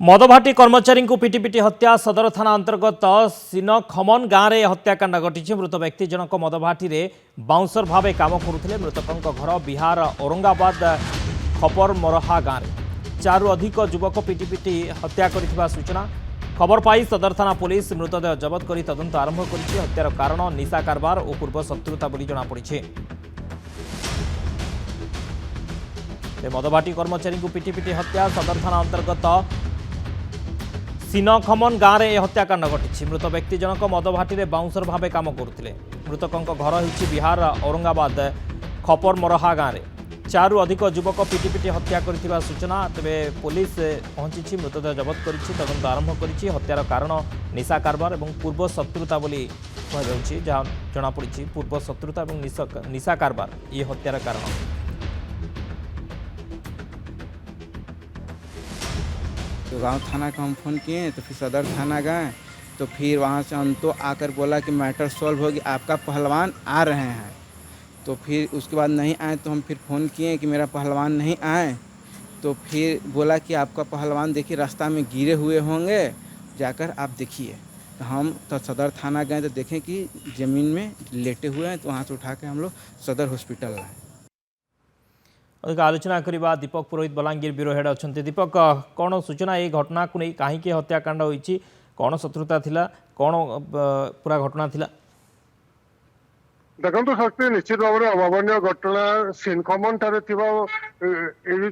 मदभाटी कर्मचारी को पिटी पिटी हत्या सदर थाना अंतर्गत सिनखमन गाँव में हत्याकांड घटी मृत व्यक्ति जनक मदभाटी बाउंसर भाव काम करुले मृतकों घर बिहार औरंगाबाद खपर मरहा गाँव में चारु अधिक युवक पिटी पिटी हत्या कर सूचना खबर पाई सदर थाना पुलिस मृतदेह जबत कर तदंत आरंभ कर हत्यार कारण निशा कारबार और पूर्व शत्रुता जमापड़ी। मदभाटी कर्मचारी को पिटी पिटी हत्या सदर थाना अंतर्गत सिनखमन गाँव में हत्याकांड घटी मृत व्यक्ति जनक मदभाटी बाउंसर भाव काम करुले मृतकों घर हो बिहार औरंगाबाद खपर मरहा गाँव में चारु अधिक युवक पिटी पिटी हत्या कर सूचना तेरे पुलिस पहुंची मृतदेह जबत कर तदंत आरंभ कर हत्यार कारण निशा कारबार और पूर्व शत्रुता कहुच्छी जमापड़ी पूर्व शत्रुता और निशा कारबार ये हत्यार कारण। तो गांव थाना को हम फ़ोन किए तो फिर सदर थाना गए तो फिर वहाँ से अंतो आकर बोला कि मैटर सॉल्व होगी आपका पहलवान आ रहे हैं। तो फिर उसके बाद नहीं आए तो हम फिर फ़ोन किए कि मेरा पहलवान नहीं आए तो फिर बोला कि आपका पहलवान देखिए रास्ता में गिरे हुए होंगे जाकर आप देखिए। तो हम तो सदर थाना गए तो देखें कि ज़मीन में लेटे हुए हैं तो वहाँ से उठा के हम लोग सदर हॉस्पिटल लाए। अधिक आलोचना करवा दीपक पुरोहित बलांगीर ब्यूरो हेड अच्छा। दीपक कौन सूचना ये घटना को नहीं कहीं हत्याकांड होती कौन शत्रुता थिला कौन पूरा घटना थिला? देखो शक्ति निश्चित भाव में अभावन घटना सिनखमन ठारे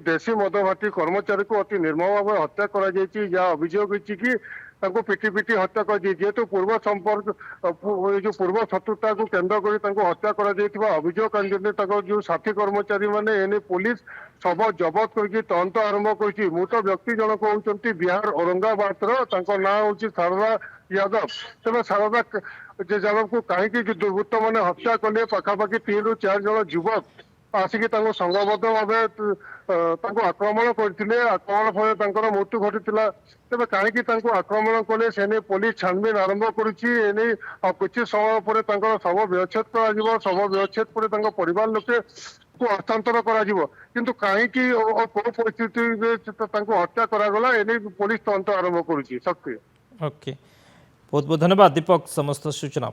देशी मदभाटी कर्मचारी को अति निर्मम भाव हत्या कर अभियोग कि पिटी पिटी हत्या कर जेहेतु पूर्व संपर्क जो पूर्व शत्रुता को केन्द्र कर हत्या कर अभियोग जो साथी कर्मचारी मैंने एने पुलिस शव जबत कर तदंत आरंभ कर मृत व्यक्ति जनक होती बिहार औरंगाबाद ना हूँ शारदा यादव तेज शारदा यादव को कहीं दुर्वृत्त मैंने हत्या कले पखापाखि 3 ରୁ 4 जन युवक आसिक संघबद्ध भाव आक्रमण करते आक्रमण फल मृत्यु घटी तेज कहीं आक्रमण कले से पुलिस छानबीन आरंभ करुच्ची किसी समय पर शव व्यच्छेद कर शव व्यच्छेद पर परिवार लोके को हस्तांतर किंतु कहीं कौ परिस्थिति हत्या करागला एने पुलिस तदंत आरंभ करुच्ची। शक्ति ओके बहुत बहुत धन्यवाद दीपक समस्त सूचना।